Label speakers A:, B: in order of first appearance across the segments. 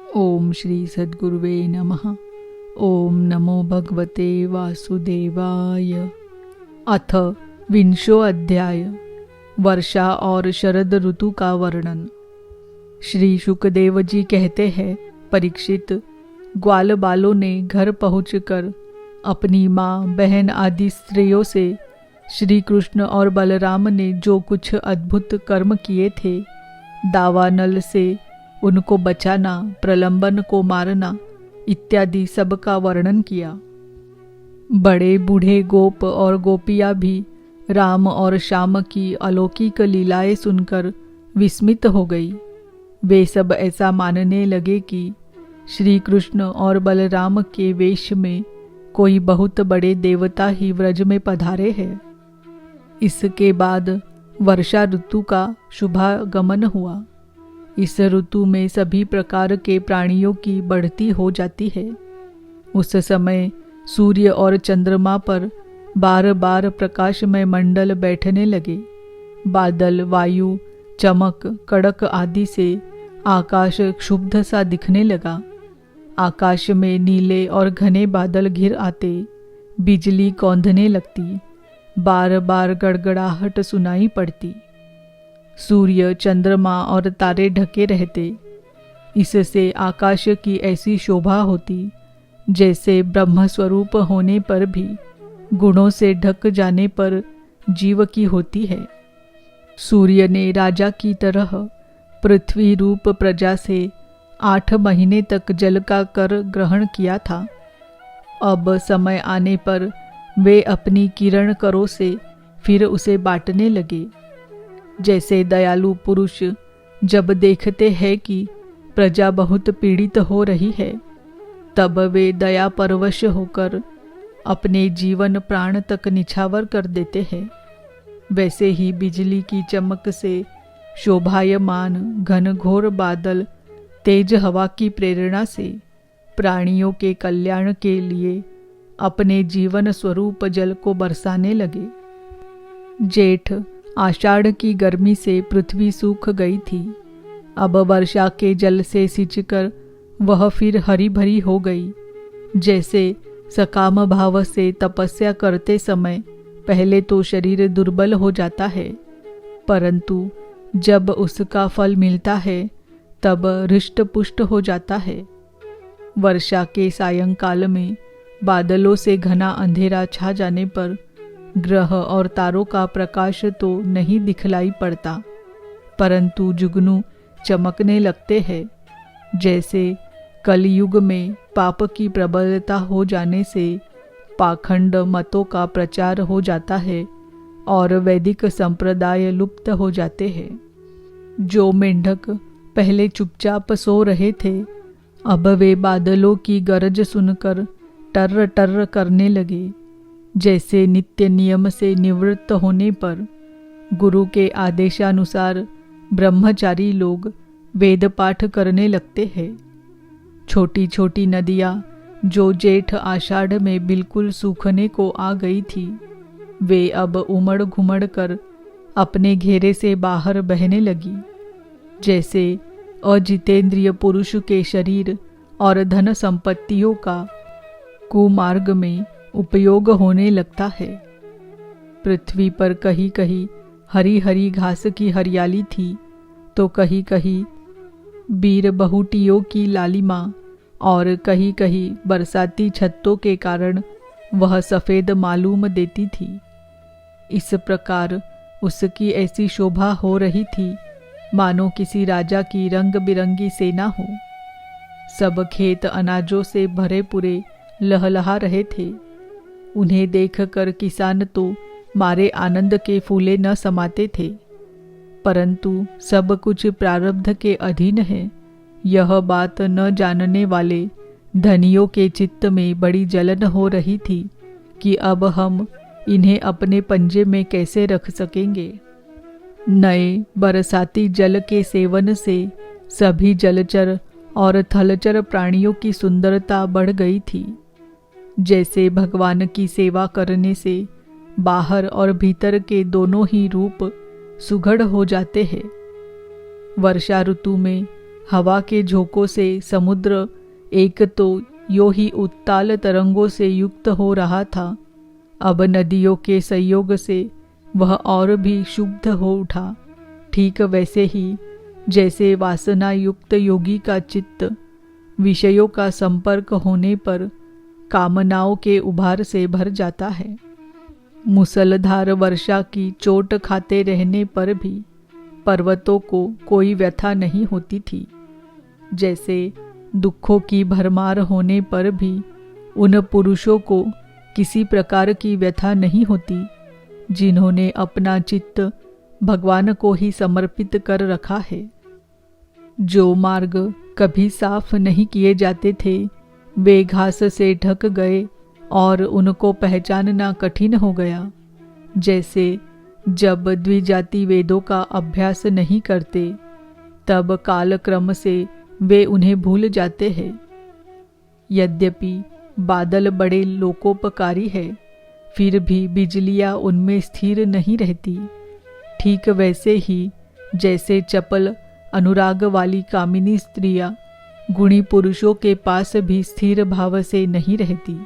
A: ओम श्री सद्गुरुवे नमः। ओम नमो भगवते वासुदेवाय। अथ विंशो अध्याय। वर्षा और शरद ऋतु का वर्णन। श्री शुकदेव जी कहते हैं, परीक्षित, ग्वाल बालों ने घर पहुंचकर अपनी माँ, बहन आदि स्त्रियों से श्री कृष्ण और बलराम ने जो कुछ अद्भुत कर्म किए थे, दावानल से उनको बचाना, प्रलंबन को मारना इत्यादि सब का वर्णन किया। बड़े बूढ़े गोप और गोपियाँ भी राम और श्याम की अलौकिक लीलाएं सुनकर विस्मित हो गई। वे सब ऐसा मानने लगे कि श्री कृष्ण और बलराम के वेश में कोई बहुत बड़े देवता ही व्रज में पधारे हैं। इसके बाद वर्षा ऋतु का शुभागमन हुआ। इस ऋतु में सभी प्रकार के प्राणियों की बढ़ती हो जाती है। उस समय सूर्य और चंद्रमा पर बार बार प्रकाशमय मंडल बैठने लगे। बादल, वायु, चमक, कड़क आदि से आकाश क्षुब्ध सा दिखने लगा। आकाश में नीले और घने बादल घिर आते, बिजली कौंधने लगती, बार बार गड़गड़ाहट सुनाई पड़ती। सूर्य, चंद्रमा और तारे ढके रहते। इससे आकाश की ऐसी शोभा होती जैसे ब्रह्मस्वरूप होने पर भी गुणों से ढक जाने पर जीव की होती है। सूर्य ने राजा की तरह पृथ्वी रूप प्रजा से 8 महीने तक जल का कर ग्रहण किया था। अब समय आने पर वे अपनी किरण करों से फिर उसे बांटने लगे। जैसे दयालु पुरुष जब देखते हैं कि प्रजा बहुत पीड़ित हो रही है, तब वे दया परवश होकर अपने जीवन प्राण तक निछावर कर देते हैं, वैसे ही बिजली की चमक से शोभायमान घनघोर बादल तेज हवा की प्रेरणा से प्राणियों के कल्याण के लिए अपने जीवन स्वरूप जल को बरसाने लगे। जेठ आषाढ़ की गर्मी से पृथ्वी सूख गई थी। अब वर्षा के जल से सिंचकर वह फिर हरी भरी हो गई। जैसे सकाम भाव से तपस्या करते समय पहले तो शरीर दुर्बल हो जाता है, परंतु जब उसका फल मिलता है तब हृष्ट पुष्ट हो जाता है। वर्षा के सायंकाल में बादलों से घना अंधेरा छा जाने पर ग्रह और तारों का प्रकाश तो नहीं दिखलाई पड़ता, परंतु जुगनू चमकने लगते हैं। जैसे कलयुग में पाप की प्रबलता हो जाने से पाखंड मतों का प्रचार हो जाता है और वैदिक संप्रदाय लुप्त हो जाते हैं। जो मेंढक पहले चुपचाप सो रहे थे, अब वे बादलों की गरज सुनकर टर्र टर्र करने लगे। जैसे नित्य नियम से निवृत्त होने पर गुरु के आदेशानुसार ब्रह्मचारी लोग वेद पाठ करने लगते हैं। छोटी छोटी नदियाँ जो जेठ आषाढ़ में बिल्कुल सूखने को आ गई थी, वे अब उमड़ घुमड़ कर अपने घेरे से बाहर बहने लगी। जैसे अजितेंद्रिय पुरुष के शरीर और धन संपत्तियों का कुमार्ग में उपयोग होने लगता है। पृथ्वी पर कहीं कहीं हरी हरी घास की हरियाली थी, तो कहीं कहीं बीर बहुटियों की लालिमा और कहीं कहीं बरसाती छत्तों के कारण वह सफ़ेद मालूम देती थी। इस प्रकार उसकी ऐसी शोभा हो रही थी मानो किसी राजा की रंग बिरंगी सेना हो। सब खेत अनाजों से भरे पूरे लहलहा रहे थे। उन्हें देखकर किसान तो मारे आनंद के फूले न समाते थे, परंतु सब कुछ प्रारब्ध के अधीन है, यह बात न जानने वाले धनियों के चित्त में बड़ी जलन हो रही थी कि अब हम इन्हें अपने पंजे में कैसे रख सकेंगे। नए बरसाती जल के सेवन से सभी जलचर और थलचर प्राणियों की सुंदरता बढ़ गई थी। जैसे भगवान की सेवा करने से बाहर और भीतर के दोनों ही रूप सुघड़ हो जाते हैं। वर्षा ऋतु में हवा के झोंकों से समुद्र एक तो यो ही उत्ताल तरंगों से युक्त हो रहा था, अब नदियों के संयोग से वह और भी शुद्ध हो उठा। ठीक वैसे ही जैसे वासना युक्त योगी का चित्त विषयों का संपर्क होने पर कामनाओं के उभार से भर जाता है। मूसलधार वर्षा की चोट खाते रहने पर भी पर्वतों को कोई व्यथा नहीं होती थी, जैसे दुखों की भरमार होने पर भी उन पुरुषों को किसी प्रकार की व्यथा नहीं होती जिन्होंने अपना चित्त भगवान को ही समर्पित कर रखा है। जो मार्ग कभी साफ नहीं किए जाते थे वे घास से ढक गए और उनको पहचानना कठिन हो गया। जैसे जब द्विजाति वेदों का अभ्यास नहीं करते तब कालक्रम से वे उन्हें भूल जाते हैं। यद्यपि बादल बड़े लोकोपकारी है, फिर भी बिजलियां उनमें स्थिर नहीं रहती। ठीक वैसे ही जैसे चपल अनुराग वाली कामिनी स्त्रियां गुणी पुरुषों के पास भी स्थिर भाव से नहीं रहती।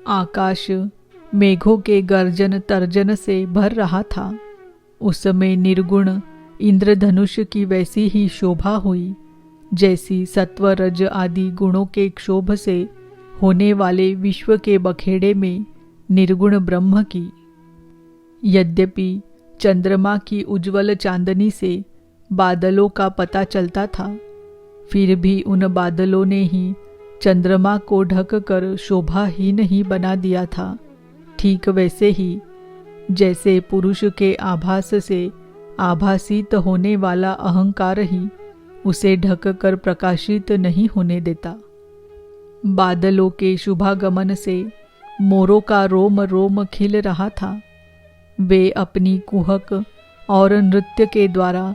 A: आकाश मेघों के गर्जन तर्जन से भर रहा था। उस समय निर्गुण इंद्रधनुष की वैसी ही शोभा हुई जैसी सत्व रज आदि गुणों के क्षोभ से होने वाले विश्व के बखेड़े में निर्गुण ब्रह्म की। यद्यपि चंद्रमा की उज्ज्वल चांदनी से बादलों का पता चलता था, फिर भी उन बादलों ने ही चंद्रमा को ढक कर शोभाहीन ही बना दिया था। ठीक वैसे ही जैसे पुरुष के आभास से आभासित होने वाला अहंकार ही उसे ढक कर प्रकाशित नहीं होने देता। बादलों के शुभागमन से मोरों का रोम रोम खिल रहा था। वे अपनी कुहक और नृत्य के द्वारा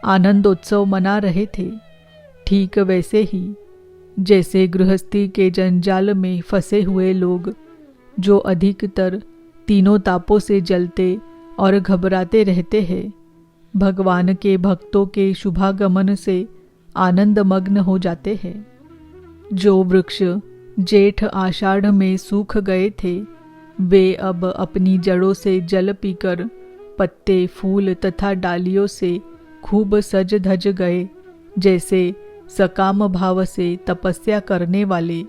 A: आनंदोत्सव मना रहे थे। ठीक वैसे ही जैसे गृहस्थी के जंजाल में फंसे हुए लोग जो अधिकतर तीनों तापों से जलते और घबराते रहते हैं, भगवान के भक्तों के शुभागमन से आनंद मग्न हो जाते हैं। जो वृक्ष जेठ आषाढ़ में सूख गए थे वे अब अपनी जड़ों से जल पीकर पत्ते फूल तथा डालियों से खूब सज धज गए। जैसे सकाम भाव से तपस्या करने वाले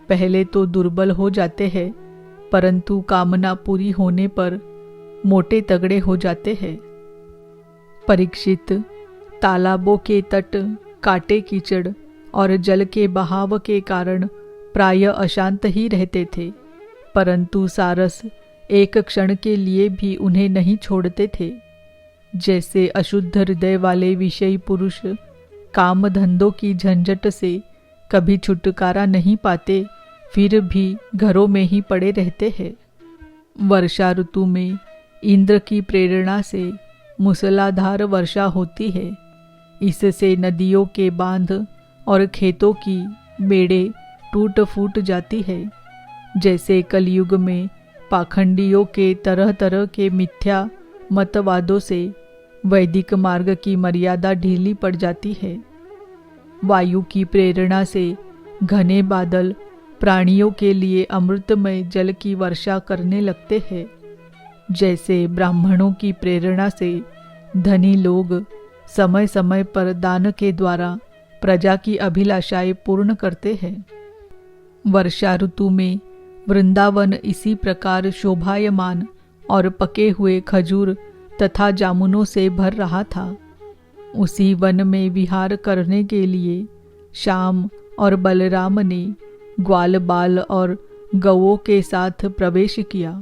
A: पहले तो दुर्बल हो जाते हैं, परंतु कामना पूरी होने पर मोटे तगड़े हो जाते हैं। परीक्षित तालाबों के तट काटे कीचड़ और जल के बहाव के कारण प्राय अशांत ही रहते थे, परंतु सारस एक क्षण के लिए भी उन्हें नहीं छोड़ते थे। जैसे अशुद्ध हृदय वाले विषयी पुरुष काम धंधों की झंझट से कभी छुटकारा नहीं पाते, फिर भी घरों में ही पड़े रहते हैं। वर्षा ऋतु में इंद्र की प्रेरणा से मूसलाधार वर्षा होती है। इससे नदियों के बांध और खेतों की बेड़े टूट फूट जाती है। जैसे कलयुग में पाखंडियों के तरह तरह के मिथ्या मतवादों से वैदिक मार्ग की मर्यादा ढीली पड़ जाती है। वायु की प्रेरणा से घने बादल प्राणियों के लिए अमृतमय जल की वर्षा करने लगते हैं। जैसे ब्राह्मणों की प्रेरणा से धनी लोग समय समय पर दान के द्वारा प्रजा की अभिलाषाएं पूर्ण करते हैं। वर्षा ऋतु में वृंदावन इसी प्रकार शोभायमान और पके हुए खजूर तथा जामुनों से भर रहा था। उसी वन में विहार करने के लिए श्याम और बलराम ने ग्वाल बाल और गौओं के साथ प्रवेश किया।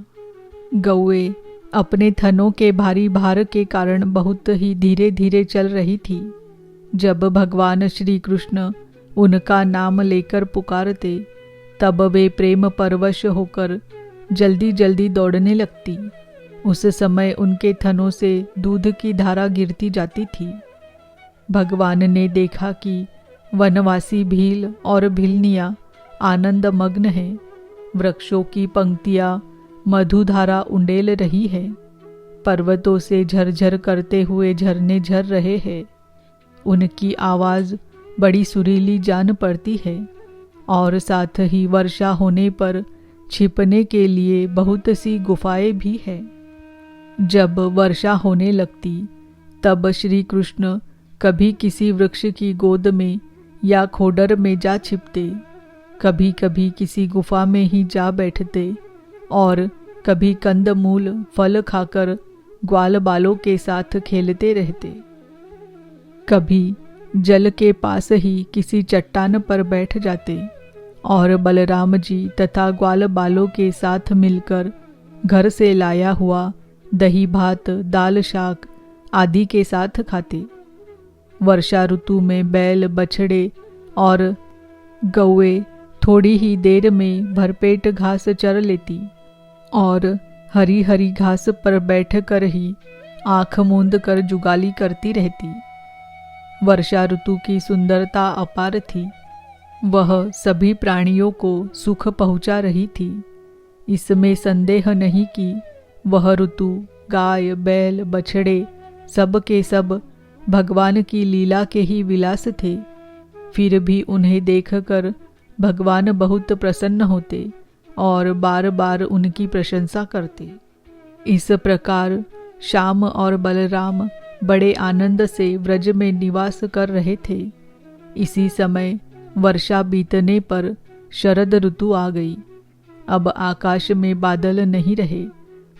A: गौएं अपने थनों के भारी भार के कारण बहुत ही धीरे धीरे चल रही थी। जब भगवान श्री कृष्ण उनका नाम लेकर पुकारते तब वे प्रेम परवश होकर जल्दी जल्दी दौड़ने लगती। उस समय उनके थनों से दूध की धारा गिरती जाती थी। भगवान ने देखा कि वनवासी भील और भिलनियाँ आनंद मग्न हैं। वृक्षों की पंक्तियाँ मधुधारा उंडेल रही है। पर्वतों से झरझर करते हुए झरने झर रहे हैं। उनकी आवाज़ बड़ी सुरीली जान पड़ती है और साथ ही वर्षा होने पर छिपने के लिए बहुत सी गुफाएं भी है। जब वर्षा होने लगती तब श्री कृष्ण कभी किसी वृक्ष की गोद में या खोडर में जा छिपते, कभी कभी किसी गुफा में ही जा बैठते और कभी कंदमूल फल खाकर ग्वाल बालों के साथ खेलते रहते। कभी जल के पास ही किसी चट्टान पर बैठ जाते और बलराम जी तथा ग्वाल बालों के साथ मिलकर घर से लाया हुआ दही भात, दाल शाक आदि के साथ खाते। वर्षा ऋतु में बैल, बछड़े और गौएं थोड़ी ही देर में भरपेट घास चर लेती और हरी हरी घास पर बैठकर ही आंख मूंद कर जुगाली करती रहती। वर्षा ऋतु की सुंदरता अपार थी। वह सभी प्राणियों को सुख पहुंचा रही थी। इसमें संदेह नहीं कि वह ऋतु गाय, बैल, बछड़े सब के सब भगवान की लीला के ही विलास थे। फिर भी उन्हें देखकर भगवान बहुत प्रसन्न होते और बार बार उनकी प्रशंसा करते। इस प्रकार श्याम और बलराम बड़े आनंद से व्रज में निवास कर रहे थे। इसी समय वर्षा बीतने पर शरद ऋतु आ गई। अब आकाश में बादल नहीं रहे,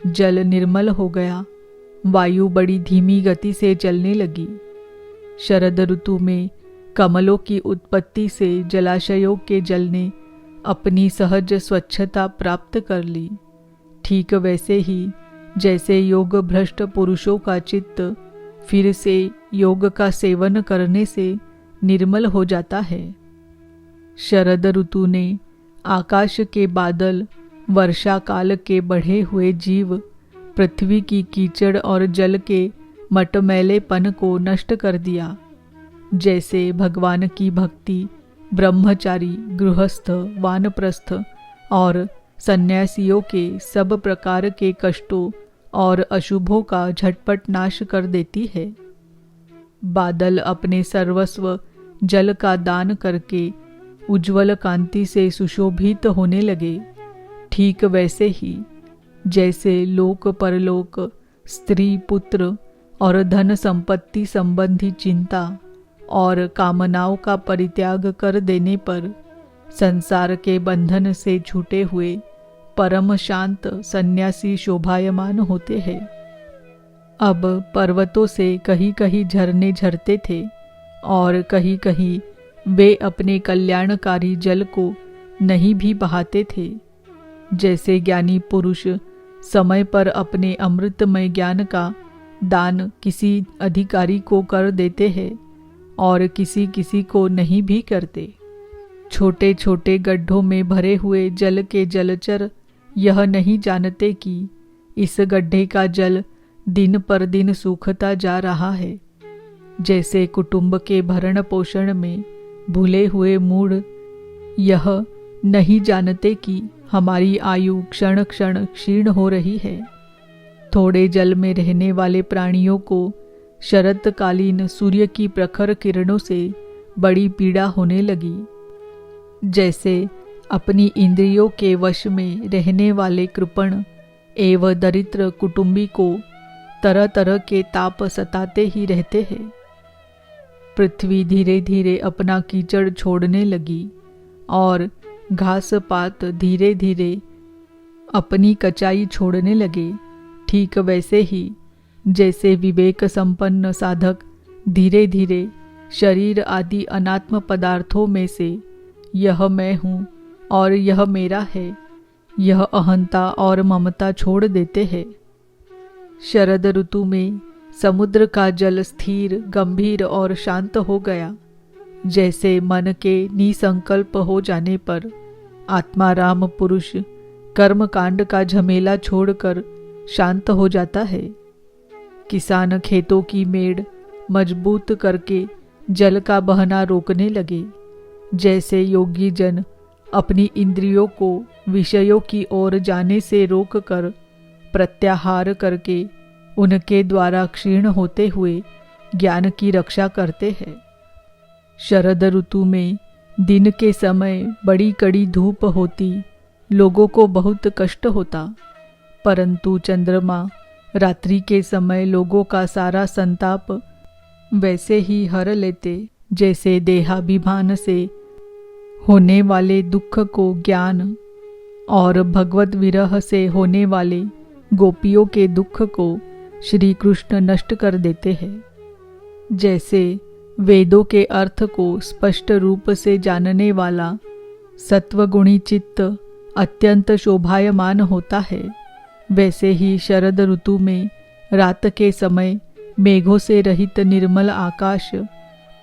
A: जल निर्मल हो गया, वायु बड़ी धीमी गति से चलने लगी। शरद ऋतु में कमलों की उत्पत्ति से जलाशयों के जल ने अपनी सहज स्वच्छता प्राप्त कर ली। ठीक वैसे ही जैसे योग भ्रष्ट पुरुषों का चित्त फिर से योग का सेवन करने से निर्मल हो जाता है। शरद ऋतु ने आकाश के बादल, वर्षा काल के बढ़े हुए जीव, पृथ्वी की कीचड़ और जल के मटमैलेपन को नष्ट कर दिया। जैसे भगवान की भक्ति ब्रह्मचारी, गृहस्थ, वानप्रस्थ और सन्यासियों के सब प्रकार के कष्टों और अशुभों का झटपट नाश कर देती है। बादल अपने सर्वस्व जल का दान करके उज्ज्वल कांति से सुशोभित होने लगे। ठीक वैसे ही जैसे लोक परलोक, स्त्री पुत्र और धन संपत्ति संबंधी चिंता और कामनाओं का परित्याग कर देने पर संसार के बंधन से छूटे हुए परम शांत सन्यासी शोभायमान होते हैं। अब पर्वतों से कहीं कहीं झरने झरते थे और कहीं कहीं वे अपने कल्याणकारी जल को नहीं भी बहाते थे। जैसे ज्ञानी पुरुष समय पर अपने अमृतमय ज्ञान का दान किसी अधिकारी को कर देते हैं और किसी किसी को नहीं भी करते। छोटे छोटे गड्ढों में भरे हुए जल के जलचर यह नहीं जानते कि इस गड्ढे का जल दिन पर दिन सूखता जा रहा है। जैसे कुटुंब के भरण पोषण में भूले हुए मूढ़ यह नहीं जानते कि हमारी आयु क्षण क्षण क्षीण हो रही है। थोड़े जल में रहने वाले प्राणियों को शरतकालीन सूर्य की प्रखर किरणों से बड़ी पीड़ा होने लगी। जैसे अपनी इंद्रियों के वश में रहने वाले कृपण एवं दरिद्र कुटुंबी को तरह तरह के ताप सताते ही रहते हैं। पृथ्वी धीरे धीरे अपना कीचड़ छोड़ने लगी और घास पात धीरे धीरे अपनी कचाई छोड़ने लगे। ठीक वैसे ही जैसे विवेक संपन्न साधक धीरे धीरे शरीर आदि अनात्म पदार्थों में से यह मैं हूँ और यह मेरा है, यह अहंता और ममता छोड़ देते हैं। शरद ऋतु में समुद्र का जल स्थिर, गंभीर और शांत हो गया। जैसे मन के निसंकल्प हो जाने पर आत्माराम पुरुष कर्मकांड का झमेला छोड़कर शांत हो जाता है। किसान खेतों की मेड़ मजबूत करके जल का बहना रोकने लगे। जैसे योगी जन अपनी इंद्रियों को विषयों की ओर जाने से रोककर प्रत्याहार करके उनके द्वारा क्षीण होते हुए ज्ञान की रक्षा करते हैं। शरद ऋतु में दिन के समय बड़ी कड़ी धूप होती, लोगों को बहुत कष्ट होता, परंतु चंद्रमा रात्रि के समय लोगों का सारा संताप वैसे ही हर लेते जैसे देहाभिमान से होने वाले दुख को ज्ञान और भगवत विरह से होने वाले गोपियों के दुख को श्री कृष्ण नष्ट कर देते हैं। जैसे वेदों के अर्थ को स्पष्ट रूप से जानने वाला सत्वगुणी चित्त अत्यंत शोभायमान होता है, वैसे ही शरद ऋतु में रात के समय मेघों से रहित निर्मल आकाश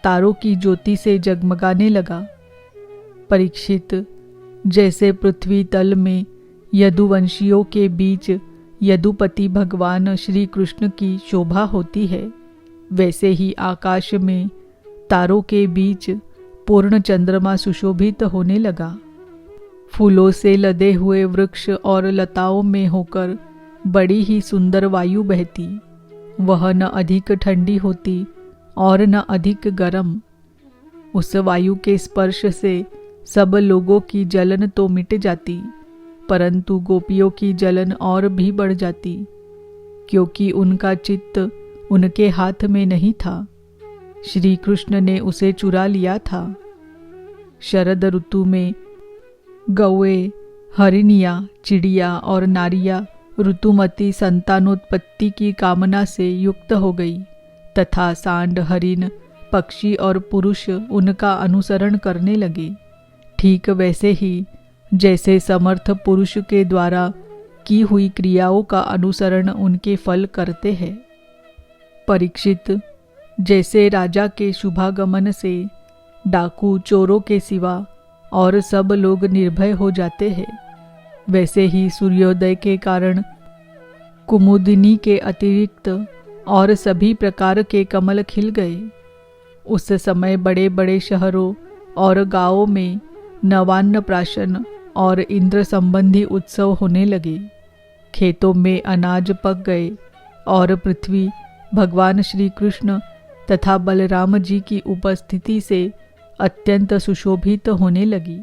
A: तारों की ज्योति से जगमगाने लगा। परीक्षित, जैसे पृथ्वी तल में यदुवंशियों के बीच यदुपति भगवान श्री कृष्ण की शोभा होती है, वैसे ही आकाश में तारों के बीच पूर्ण चंद्रमा सुशोभित होने लगा। फूलों से लदे हुए वृक्ष और लताओं में होकर बड़ी ही सुंदर वायु बहती, वह न अधिक ठंडी होती और न अधिक गर्म। उस वायु के स्पर्श से सब लोगों की जलन तो मिट जाती, परंतु गोपियों की जलन और भी बढ़ जाती, क्योंकि उनका चित्त उनके हाथ में नहीं था, श्री कृष्ण ने उसे चुरा लिया था। शरद ऋतु में गौएं, हरिणियाँ, चिड़िया और नारियाँ ऋतुमती संतानोत्पत्ति की कामना से युक्त हो गई तथा सांड, हरिण, पक्षी और पुरुष उनका अनुसरण करने लगे। ठीक वैसे ही जैसे समर्थ पुरुष के द्वारा की हुई क्रियाओं का अनुसरण उनके फल करते हैं। परीक्षित, जैसे राजा के शुभागमन से डाकू चोरों के सिवा और सब लोग निर्भय हो जाते हैं, वैसे ही सूर्योदय के कारण कुमुदिनी के अतिरिक्त और सभी प्रकार के कमल खिल गए। उस समय बड़े बड़े शहरों और गांवों में नवान्न प्राशन और इंद्र संबंधी उत्सव होने लगे। खेतों में अनाज पक गए और पृथ्वी भगवान श्री कृष्ण तथा बलराम जी की उपस्थिति से अत्यंत सुशोभित होने लगी।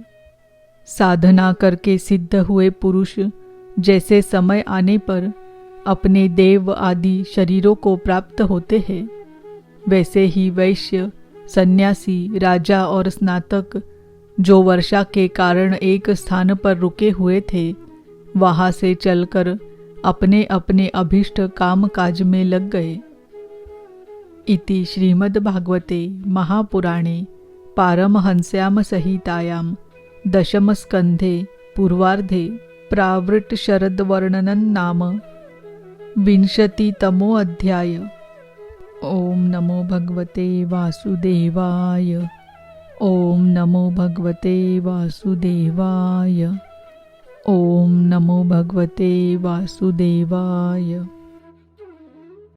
A: साधना करके सिद्ध हुए पुरुष जैसे समय आने पर अपने देव आदि शरीरों को प्राप्त होते हैं, वैसे ही वैश्य, सन्यासी, राजा और स्नातक जो वर्षा के कारण एक स्थान पर रुके हुए थे, वहां से चलकर अपने अपने अभीष्ट काम काज में लग गए। इति श्रीमद्भागवते महापुराणे पारमहंस्याम संहितायां दशमस्कन्धे पूर्वार्धे प्रावृट् शरद्वर्णनं नाम 20तमो अध्याय। ओम नमो भगवते वासुदेवाय। ओम नमो भगवते वासुदेवाय। ओम नमो भगवते वासुदेवाय।